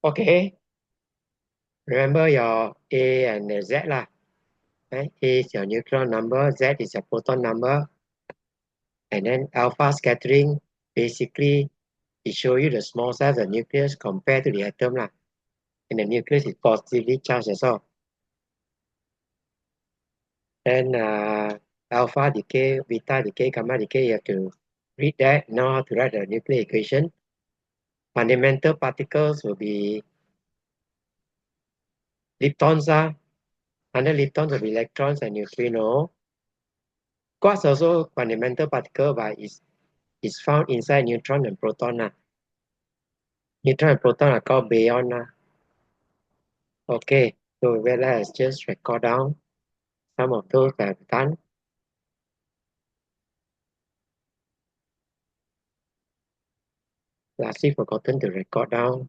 Okay, remember your A and the Z lah. Right? A is your neutron number, Z is your proton number, and then alpha scattering basically it shows you the small size of the nucleus compared to the atom lah. And the nucleus is positively charged as well. Then alpha decay, beta decay, gamma decay, you have to read that, know how to write the nuclear equation. Fundamental particles will be leptons. Under leptons will be electrons and neutrino. Quarks also fundamental particle, but is found inside neutron and proton. Neutron and proton are called baryon. Okay, so let's just record down some of those that I've done. Lastly, forgotten to record down.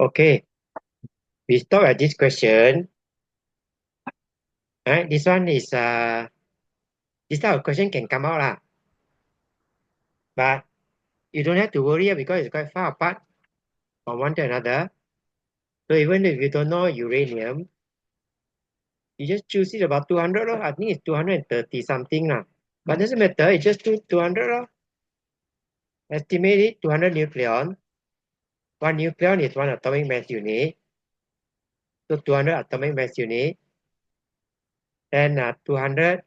Okay, we stop at this question. Alright, this one is this type of question can come out lah. But you don't have to worry because it's quite far apart from one to another. So even if you don't know uranium, you just choose it about 200. I think it's 230 something. But doesn't matter, it's just 200. Estimate it 200 nucleon. One nucleon is one atomic mass unit. So 200 atomic mass unit. Then 200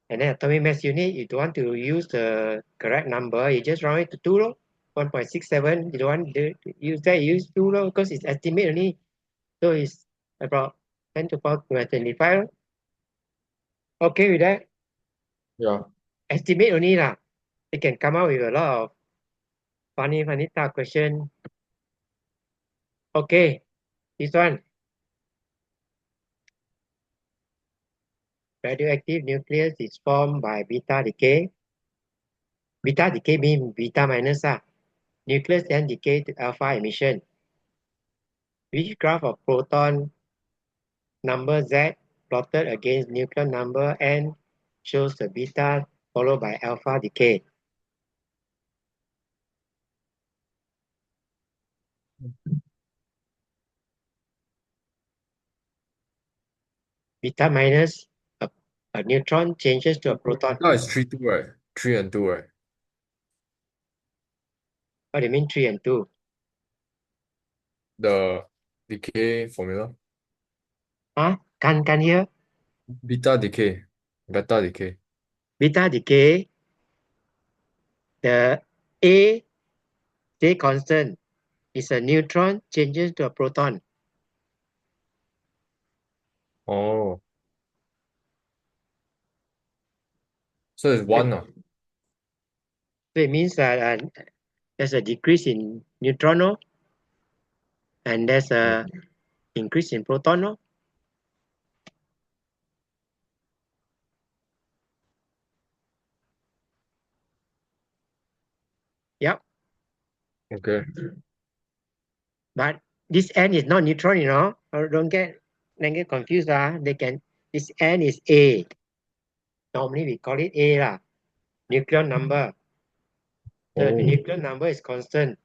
and then atomic mass unit, you don't want to use the correct number, you just round it to 2. 1.67, you don't want to use that, use 2 because it's estimate only. So it's about 10 to the power 25. Okay with that? Yeah. Estimate only lah. It can come out with a lot of funny type of question. Okay, this one. Radioactive nucleus is formed by beta decay. Beta decay means beta minus. Nucleus then decay to alpha emission. Which graph of proton number Z plotted against nucleon number N shows the beta followed by alpha decay? Beta minus a neutron changes to a proton. Now it's 3, 2, right? 3 and 2, right? What do you mean 3 and 2? The decay formula. Can't hear? Beta decay. Beta decay. Beta decay, the A stay constant. Is a neutron changes to a proton. Oh. So it's 1. So it means that there's a decrease in neutron and there's a increase in proton. Yep. Okay. But this N is not neutron, Or don't get confused. This N is A. Normally we call it A nucleon number. So the Oh. nucleon number is constant.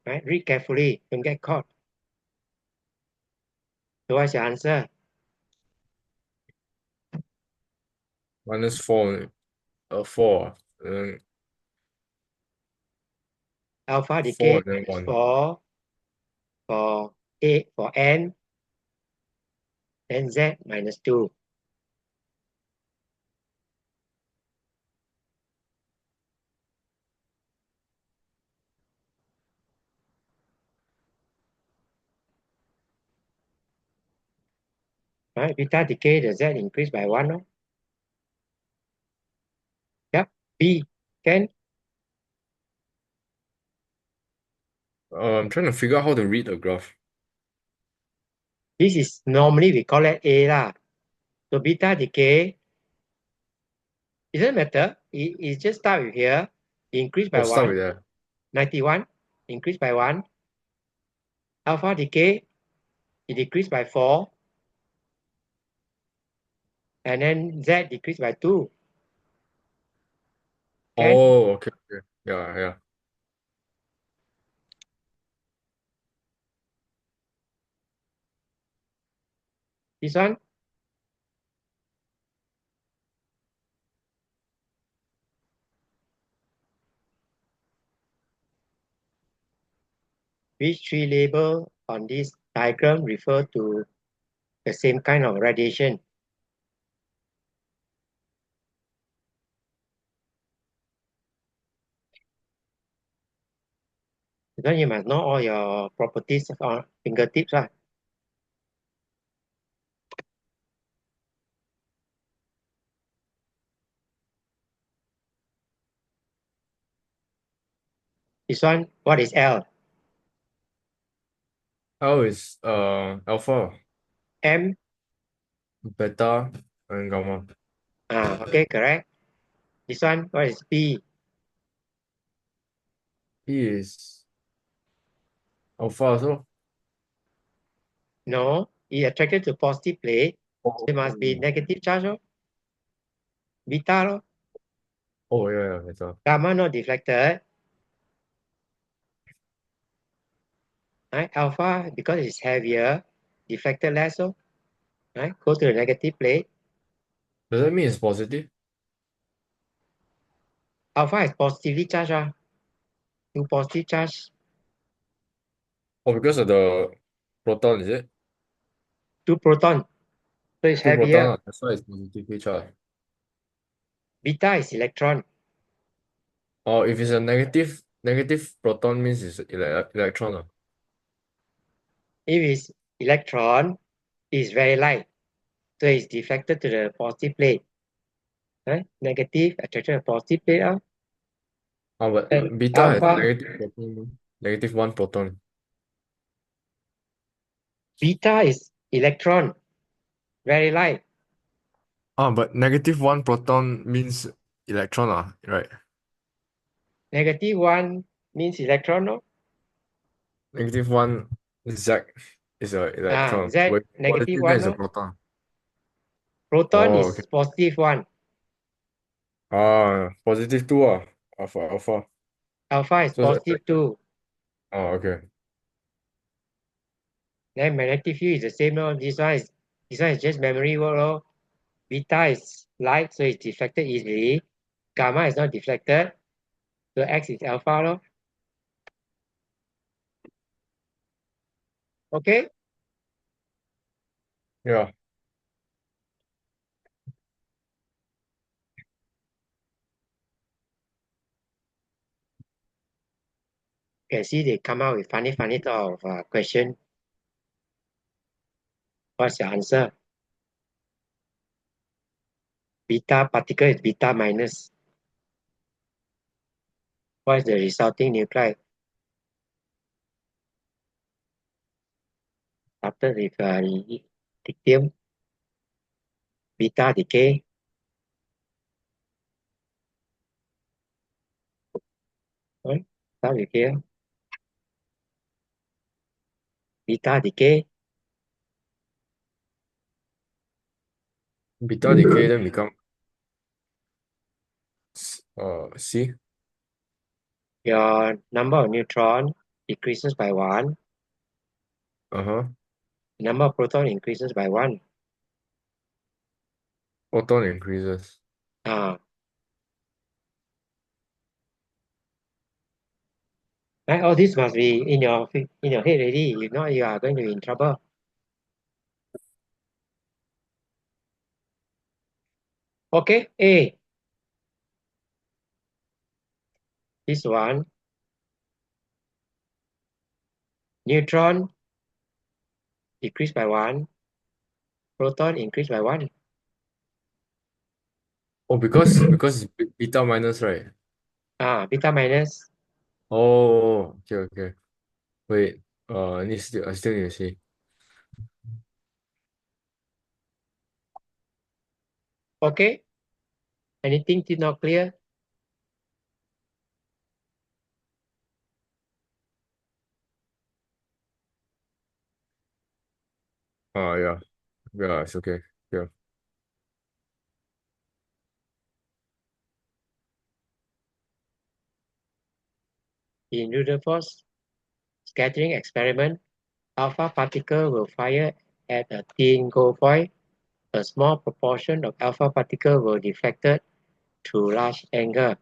Right? Read carefully, don't get caught. So what's your answer? Minus 4. 4. Then Alpha 4 decay and then is 1. 4 for A for n, then z minus 2. Right? Beta decay, the z increase by 1. No? Yep. B, can? I'm trying to figure out how to read the graph. This is normally we call it A lah. So beta decay, it doesn't matter. It just start with here, increase by Oh, start 1, with that. 91, increase by 1. Alpha decay, it decreased by 4. And then Z decreased by 2. Can? Oh, okay, okay. Yeah, yeah. This one, which three label on this diagram refer to the same kind of radiation? Because you must know all your properties on fingertips. This one, what is L? L is alpha, M? beta, and gamma. Okay, correct. This one, what is P? P is alpha also. No, it attracted to positive plate. So Oh, it must be negative charge. Beta, oh yeah, yeah, beta. gamma not deflected. Right? Alpha, because it's heavier, deflected less. Right? Go to the negative plate. Does that mean it's positive? Alpha is positively charged. Two positive charge, Oh, because of the proton, is it? two proton. So it's Two proton, heavier. that's why it's positively charged. Beta is electron. Or if it's a negative proton means it's electron. If it's electron, it's very light. So it's deflected to the positive plate. Right? Negative attraction to positive plate. But And beta has alpha, negative proton, negative one proton. beta is electron, very light. But negative one proton means electron, right? Negative one means electron. No? Negative one Z is a electron. Z, With negative positive then one. is a No? proton. Proton Oh, okay. is positive one. Positive two, alpha. Alpha is So it's positive attracted. two. Oh, okay. Then magnetic field is the same. No? This one is just memory work. No? Beta is light, so it's deflected easily. Gamma is not deflected. So X is alpha. No? Okay. Yeah. You can see they come out with funny thought of question. What's your answer? Beta particle is beta minus. What is the resulting nuclide? Started with lithium, beta decay. Right? Start with here, beta decay. Beta decay then become C. Your number of neutron decreases by 1. Uh-huh. Number of proton increases by 1. Photon increases. Uh, Right? All this must be in your head already. If not, you are going to be in trouble. Okay, A. This one, neutron decrease by 1, proton increase by 1. Oh, because it's beta minus, right? Beta minus. Oh, okay, okay. Wait, I still need to see. Okay, anything still not clear? Yeah, yeah, it's okay. Yeah. In Rutherford scattering experiment, alpha particle will fire at a thin gold foil. A small proportion of alpha particle will deflected through large angle.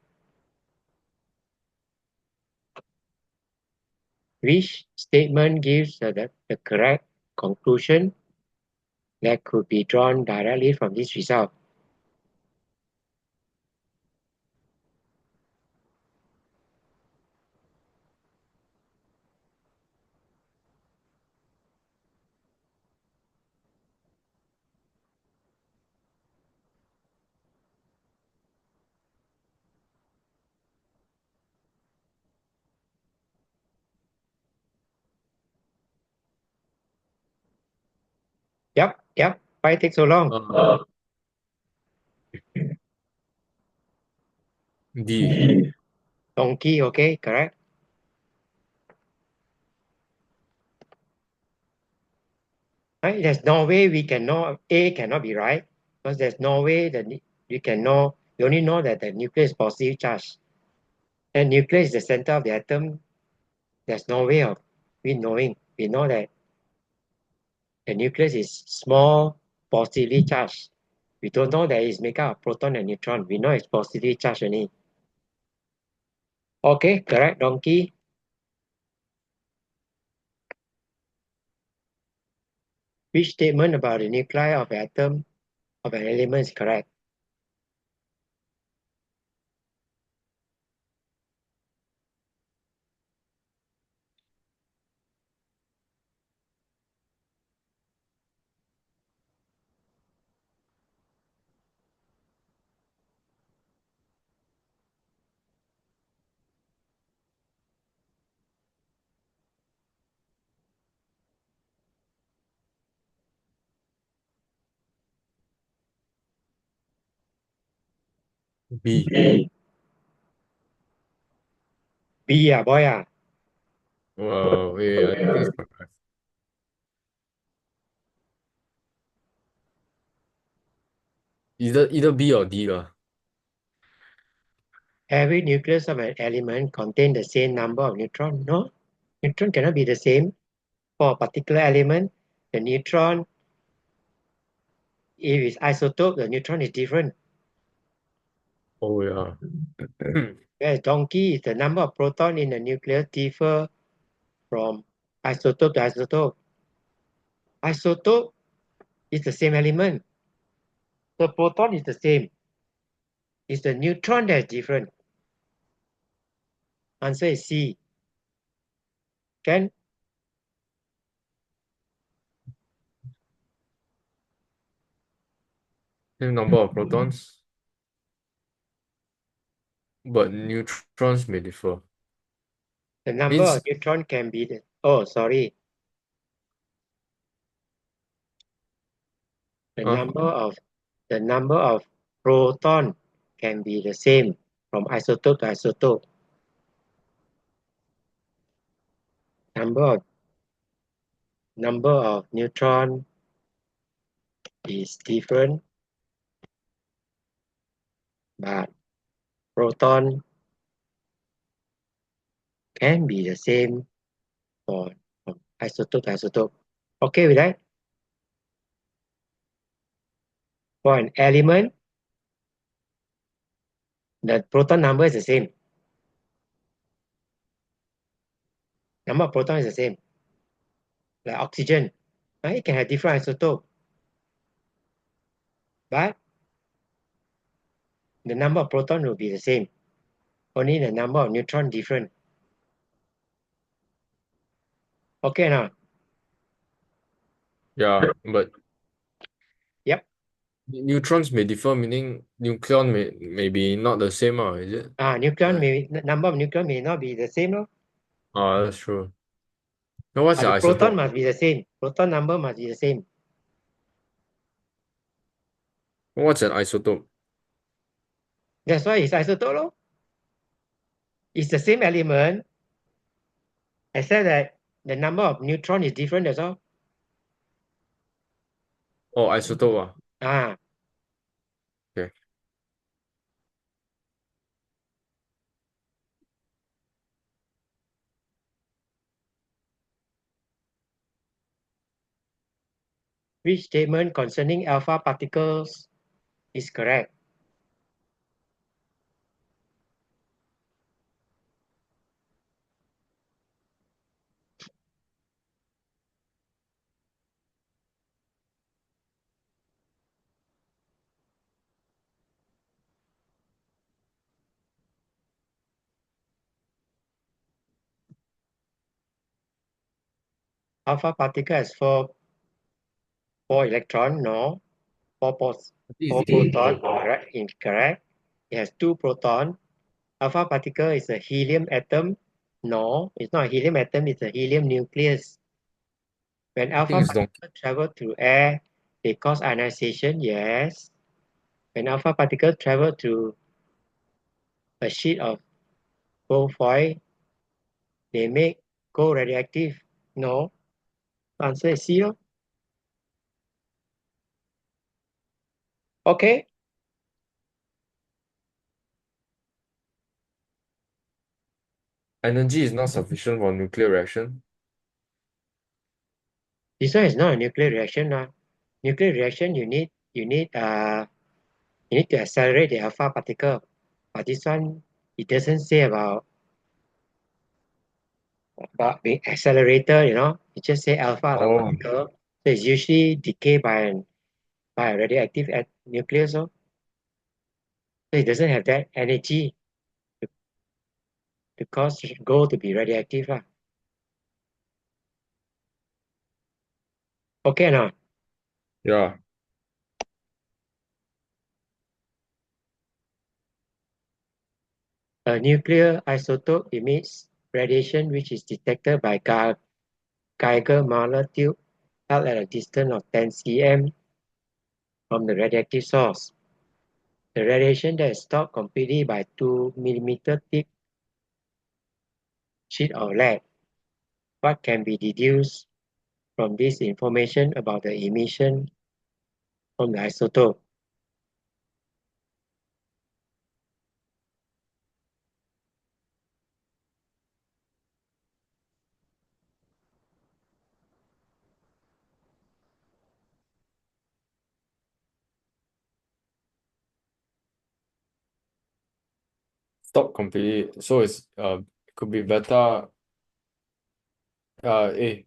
Which statement gives the correct conclusion that could be drawn directly from this result? Yep, yep. Why it take so long? D. Donkey, okay, correct. Right? There's no way we can know A cannot be right because there's no way that you can know. You only know that the nucleus is positive charge. And nucleus is the center of the atom. There's no way of we knowing. We know that the nucleus is small, positively charged. We don't know that it's made up of proton and neutron. We know it's positively charged only. Okay, correct, donkey. Which statement about the nuclei of an atom of an element is correct? B. B, boy. Wait, I think it's correct. Either B or D lah. Every nucleus of an element contains the same number of neutrons. No, neutron cannot be the same for a particular element. The neutron, if it's isotope, the neutron is different. Oh yeah. Whereas donkey is the number of proton in the nucleus differ from isotope to isotope. Isotope is the same element. The proton is the same. It's the neutron that is different. Answer is C. Can Same number of protons, but neutrons may differ. the number Means of neutron can be the sorry. The huh? number of proton can be the same from isotope to isotope. Number of neutron is different, but proton can be the same from isotope to isotope. Okay with that? For an element, the proton number is the same. Number of proton is the same. Like oxygen, right? It can have different isotope, but the number of proton will be the same. Only the number of neutron different. Okay now. Yeah, but Yep. neutrons may differ, meaning nucleon may be not the same, is it? Nucleon Right. may number of nucleon may not be the same, no? Oh, that's true. Now what's But the the proton isotope? must be the same. Proton number must be the same. What's an isotope? That's why it's isotope, no? It's the same element, except that the number of neutron is different, that's all. Oh, isotope. Ah, Okay. which statement concerning alpha particles is correct? Alpha particle has four electron, no. This Four is D. proton, correct? Incorrect. It has two proton. Alpha particle is a helium atom. No, it's not a helium atom, it's a helium nucleus. When I think alpha it's don't. particles travel through air, they cause ionization, yes. When alpha particles travel through a sheet of gold foil, they make gold radioactive. No, answer is C. Okay, Energy is not sufficient for nuclear reaction. this one is not a nuclear reaction. Nuclear reaction, you need to accelerate the alpha particle. But this one, it doesn't say about being accelerator, it just say alpha Oh, particle. So it's usually decay by a radioactive nucleus. So it doesn't have that energy to, to cause gold to be radioactive. Okay now, yeah. a nuclear isotope emits radiation which is detected by Geiger-Müller tube held at a distance of 10 cm from the radioactive source. The radiation that is stopped completely by 2 mm thick sheet of lead. What can be deduced from this information about the emission from the isotope? Stop completely. So it's could be beta A.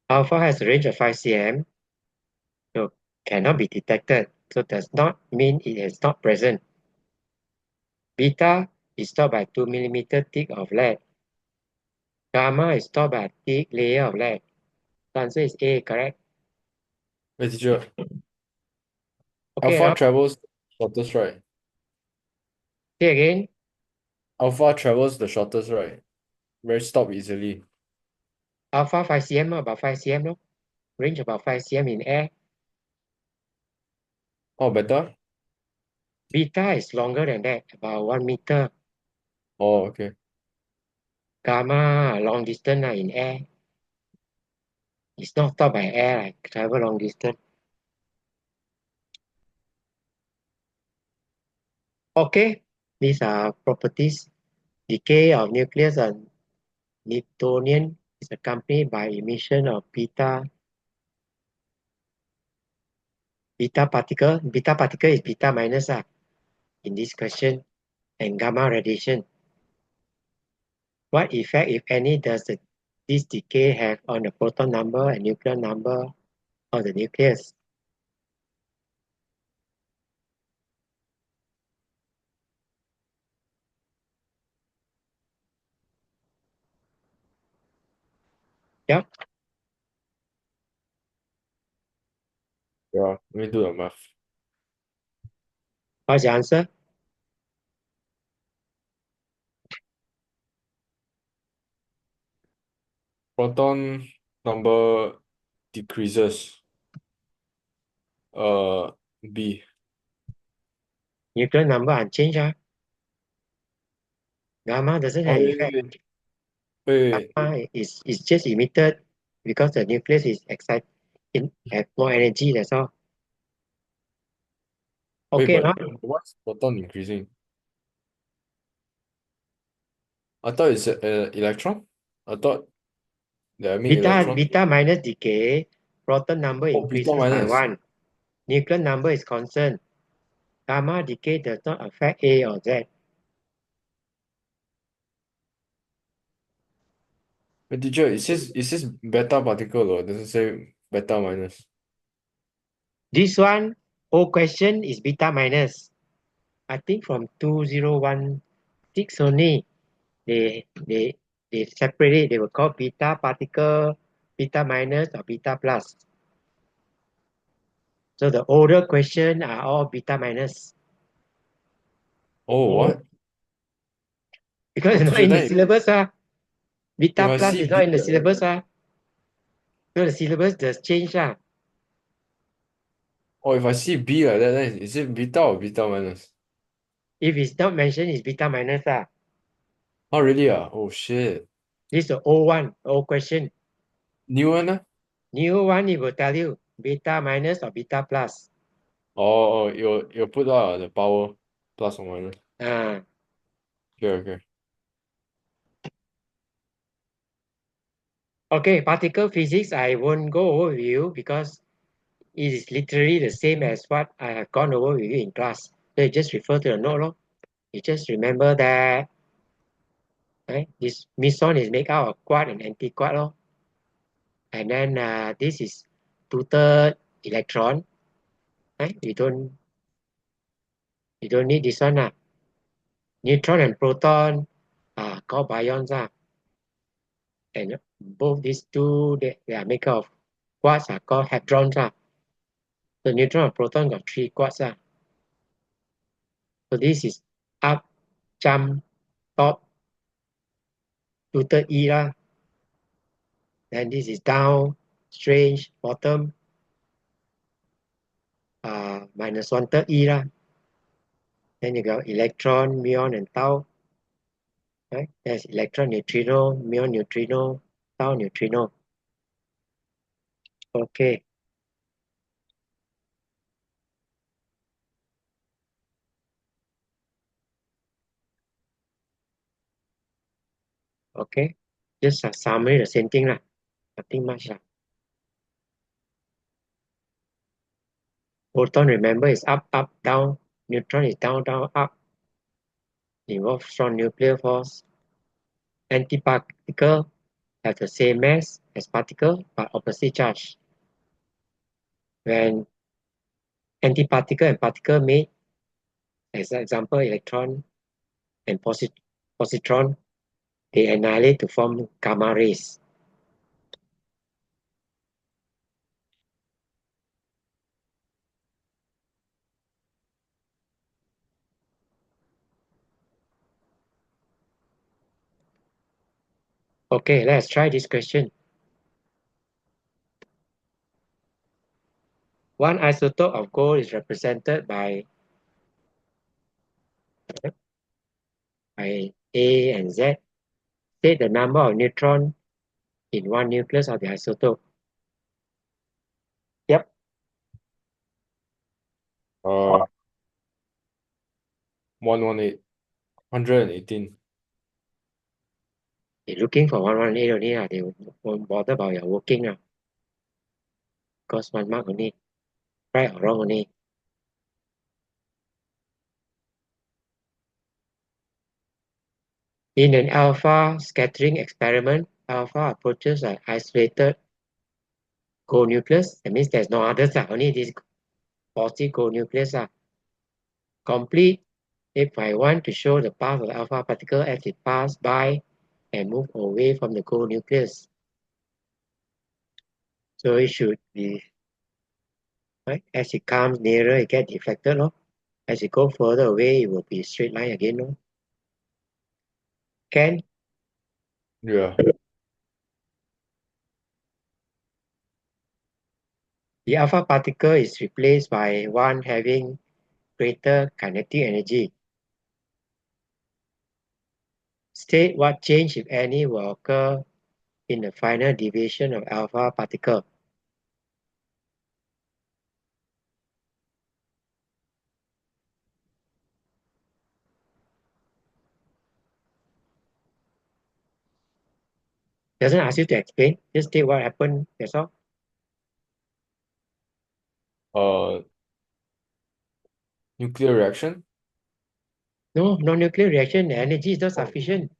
Alpha has a range of 5 cm, so cannot be detected, so does not mean it is not present. Beta is stopped by 2 mm thick of lead. Gamma is stopped by a thick layer of lead. The answer is A, correct? Wait, teacher. Okay, Alpha now travels shortest, right? say again. Alpha travels the shortest, right? Where stop easily. Alpha 5 cm, about 5 cm, no? Range about 5 cm in air. Oh, beta? Beta is longer than that, about 1 meter. Oh, okay. Gamma, long distance in air. It's not stopped by air, like travel long distance. Okay, these are properties. Decay of nucleus and Newtonian is accompanied by emission of beta particle. Beta particle is beta minus in this question, and gamma radiation. What effect, if any, does this decay have on the proton number and nuclear number of the nucleus? Yep. Yeah, let me do the math. What's the answer? Proton number decreases. B. Nuclear number unchanged. Gamma doesn't Oh, have wait, effect. wait, wait, Gamma is just emitted because the nucleus is excited, have more energy, that's all. wait, Okay, but now what's proton increasing? I thought it's electron. I thought that I mean electron. beta minus decay, proton number Oh, beta increases by minus. 1. Nuclear number is constant. Gamma decay does not affect A or Z. But teacher, it says beta particle or doesn't say beta minus. This one, whole question is beta minus. I think from 2016 only, they separate it. They will call beta particle, beta minus, or beta plus. So the older question are all beta minus. Oh, what? Because Oh, it's not teacher, in the then syllabus. if Beta I plus see is not B in the like that, syllabus. So the syllabus does change. or if I see B like that, then is it beta or beta minus? If it's not mentioned, it's beta minus. Oh, really? Oh, shit. This is the old one, old question. New one? New one, it will tell you beta minus or beta plus. Oh, you'll put the power plus or minus. Uh, Okay, okay. okay, particle physics, I won't go over with you because it is literally the same as what I have gone over with you in class. So you just refer to the note. Lor. You just remember that this meson is made out of quark and anti-quark. Lor. And then this is two-third electron. You don't need this one. Neutron and proton are called barons. And both these two, they are made of quarks are called hadrons. The neutron and proton got 3 quarks. So this is up, jump, top, two-third E. Then this is down, strange, bottom, minus one-third E. Then you got electron, muon, and tau. Right? There's electron, neutrino, muon, neutrino, tau, neutrino. Okay. Okay. Just a summary, the same thing. Nothing much. Proton, remember, is up, up, down. Neutron is down, down, up. Involves strong nuclear force. Antiparticle have the same mass as particle but opposite charge. When antiparticle and particle meet, as an example, electron and positron, they annihilate to form gamma rays. Okay, let's try this question. One isotope of gold is represented by A and Z. State the number of neutrons in one nucleus of the isotope. Yep. 118, 118. They're looking for 118 only. They won't bother about your working. Because 1 mark only. Right or wrong only. In an alpha scattering experiment, alpha approaches an isolated gold nucleus. That means there's no others, only this positive gold nucleus. Complete if I want to show the path of the alpha particle as it passes by and move away from the gold nucleus. So it should be, right? As it comes nearer, it gets deflected. As it goes further away, it will be a straight line again. Can Yeah. the alpha particle is replaced by one having greater kinetic energy? State what change, if any, will occur in the final deviation of alpha particle. Doesn't ask you to explain, just state what happened, that's all. Uh, nuclear reaction? No, non-nuclear reaction, the energy is not sufficient.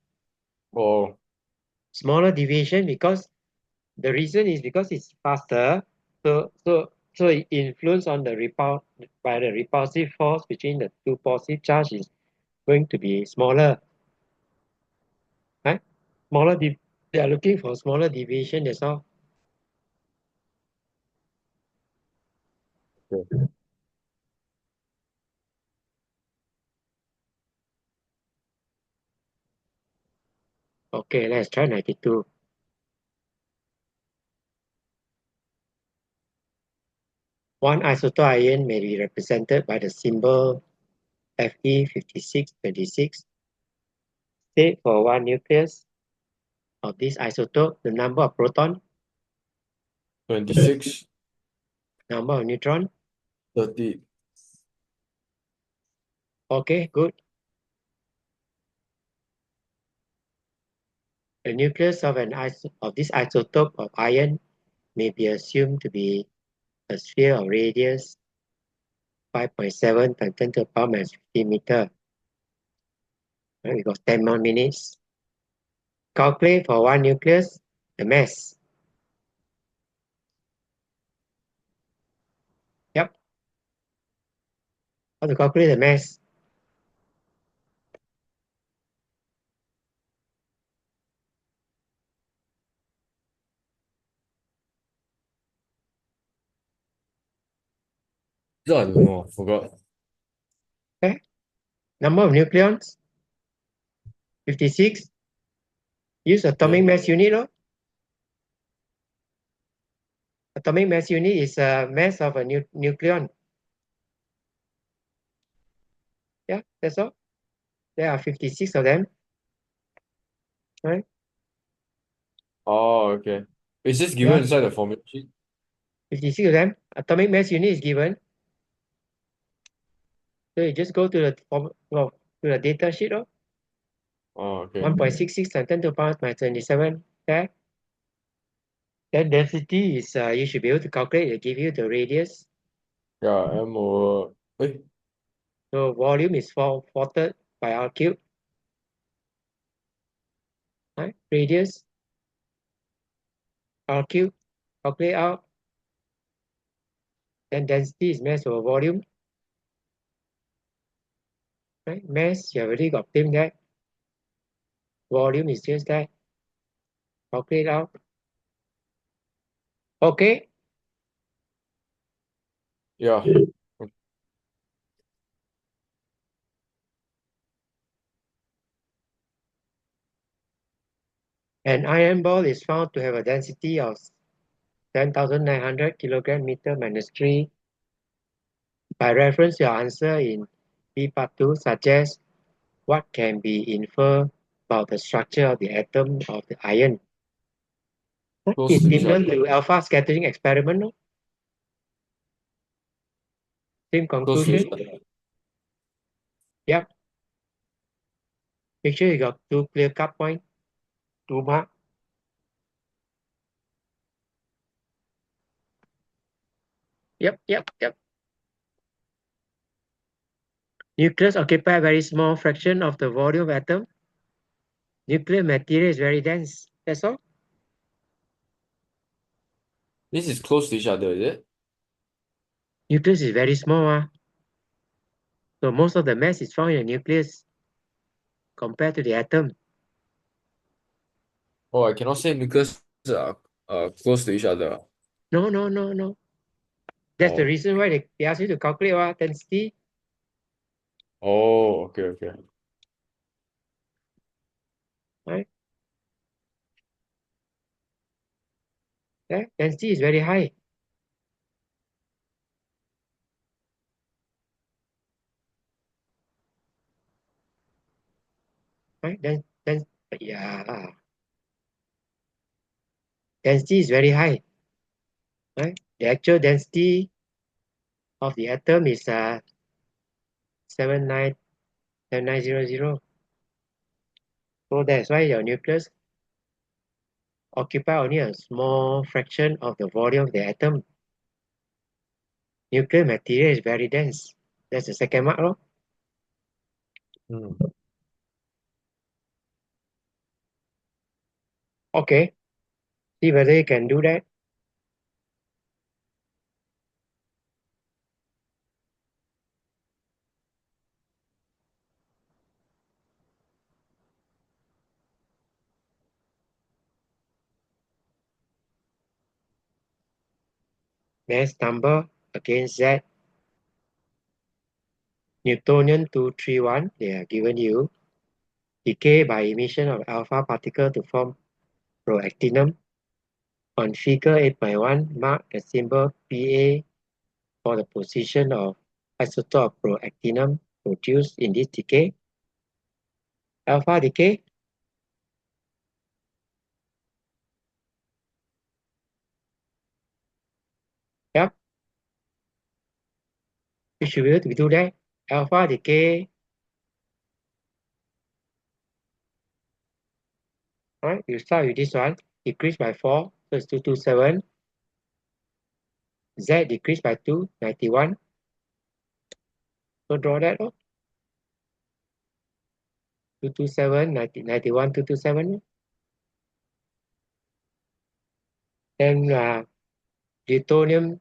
Oh, Smaller deviation because the reason is because it's faster. So it influence on the by the repulsive force between the two positive charge is going to be smaller. Right? They are looking for smaller deviation, that's all. okay. Okay, let's try 92. One isotope ion may be represented by the symbol Fe5626. State for one nucleus of this isotope the number of proton, 26, number of neutron. 30. Okay, good. The nucleus of this isotope of iron may be assumed to be a sphere of radius 5.7 times 10 to the power minus 15 meter. Right, we got 10 more minutes. Calculate for one nucleus the mass. Yep. How to calculate the mass? This I don't know, I forgot. Okay. Number of nucleons 56. Use atomic Yeah. mass unit. Atomic mass unit is a mass of a nucleon. Yeah, that's all. There are 56 of them. Right? Oh, okay. Is this given Yeah, inside the formula sheet? 56 of them. Atomic mass unit is given. So you just go to to the data sheet. Oh, okay. 1.66 times 10 to the power minus 27. Okay. Then density is, you should be able to calculate. It give you the radius. Yeah, M over. Wait. So volume is 4 by R cube. Right? Radius, R cube. Calculate out. Then density is mass over volume. Right? Mass, you already got obtained that. Volume is just that. Calculate out. Okay. Yeah. An iron ball is found to have a density of 10,900 kilogram meter minus 3. By reference, your answer in B part 2 suggests what can be inferred about the structure of the atom of the iron. Close It's to each similar other. to alpha scattering experiment. No? Same Close to each conclusion. other. Yep. Make sure you got two clear cut points, two mark. Yep. Nucleus occupy a very small fraction of the volume of atom. Nuclear material is very dense. That's all. This is close to each other, is it? Nucleus is very small. So most of the mass is found in the nucleus compared to the atom. Oh, I cannot say nucleus are close to each other. No, no, no, no. That's the Oh, reason why they ask you to calculate density. oh, okay, okay. Right? Yeah? Density is very high. Right? Yeah. Density is very high. Right? The actual density of the atom is 797900. So that's why your nucleus occupy only a small fraction of the volume of the atom. Nuclear material is very dense. That's the second mark. Lor. Hmm. Okay. See whether you can do that. Mass number against Z. Newtonium-231, they are given you. Decay by emission of alpha particle to form proactinium. On figure 8.1, mark the symbol Pa for the position of isotope of proactinium produced in this decay. Alpha decay. Yep, you should be able to do that. Alpha decay. All right, you start with this one. Decrease by 4, so it's 227. Z decreased by 2, 91. So draw that. 227, 91, 227. Then plutonium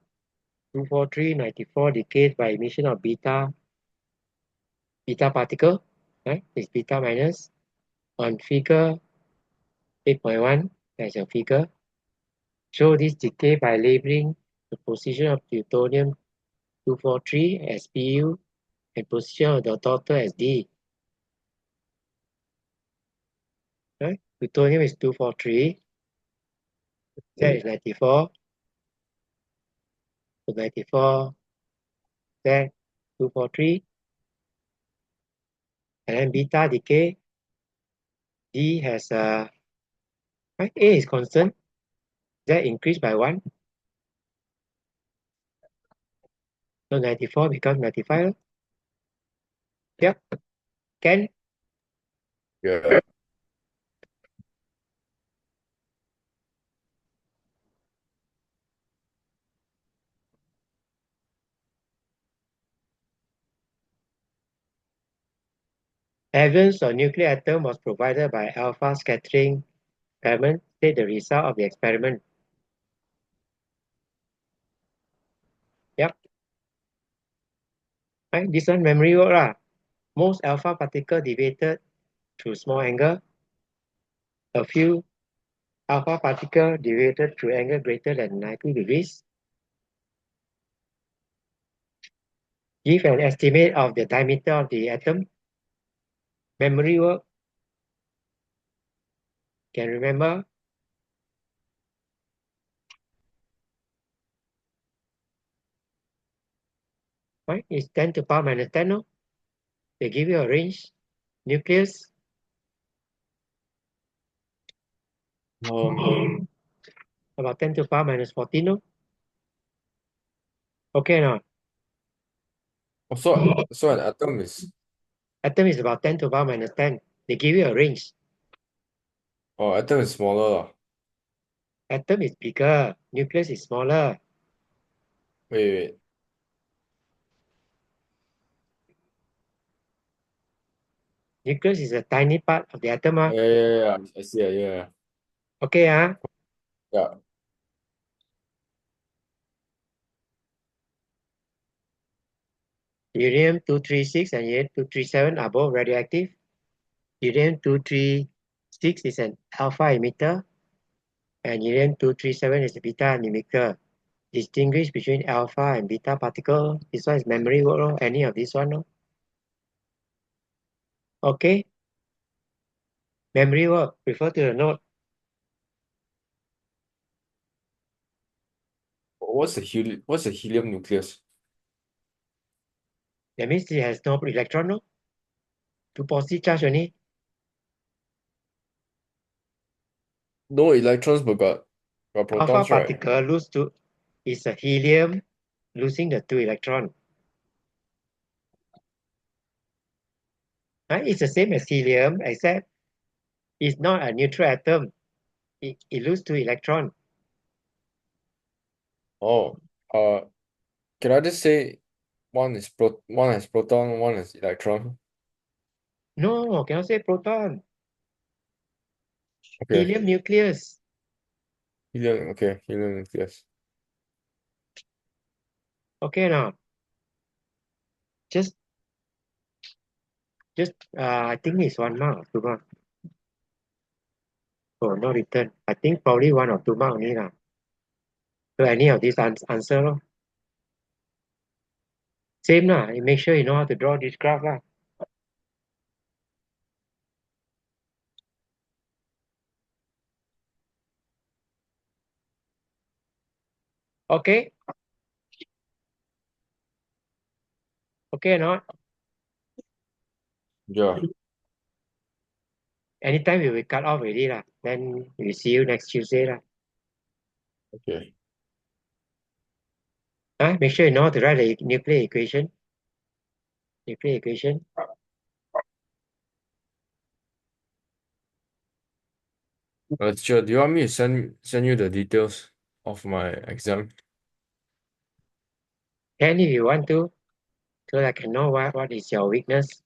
243, 94 decays by emission of beta particle, right? It's beta minus. On figure 8.1, there's your figure. Show this decay by labeling the position of plutonium 243 as Pu and position of the daughter as D. Right? Plutonium is 243, Z is 94, so 94, Z 243, and then beta decay, D has right? A is constant, Z increased by 1, so 94 becomes 95. Yep, can. Yeah. Evidence of nuclear atom was provided by alpha scattering experiment. State the result of the experiment. Yep, right? This one memory work lah. Most alpha particle deviated through small angle. A few alpha particle deviated through angle greater than 90 degrees. Give an estimate of the diameter of the atom. Memory work. Can remember? Right? It's 10 to the power minus 10. No? They give you a range. Nucleus. Um, About 10 to the power minus 14. No? Okay, now. so an atom is Atom is about 10 to the power minus 10. They give you a range. atom is smaller lah. Atom is bigger. Nucleus is smaller. Wait, wait. Nucleus is a tiny part of the atom. Yeah. I see. Yeah. Okay, Yeah. Uranium-236 and uranium-237 are both radioactive. Uranium-236 is an alpha emitter, and uranium-237 is a beta emitter. Distinguish between alpha and beta particle. This one is memory work, any of this one. Okay, memory work, refer to the note. What's the helium nucleus? That means it has no electron, no? Two positive charge only. No electrons, but got Alpha protons, right? particle lose to is a helium losing the two electron. It's the same as helium, except it's not a neutral atom. It loses two electron. Oh, can I just say one has proton, one has electron? No, cannot say proton. Okay, Helium nucleus. helium nucleus. Okay now. Just I think it's 1 mark, 2 mark. Oh, no written. I think probably 1 or 2 mark only lah. So any of these answer lor. Same lah. You make sure you know how to draw this graph lah. Okay. Okay or not? Yeah, Anytime we will cut off already lah. Then we see you next Tuesday lah. okay. Make sure you know how to write the nuclear equation. Nuclear equation. Teacher, do you want me to send you the details of my exam? Can if you want to, so I can know what is your weakness.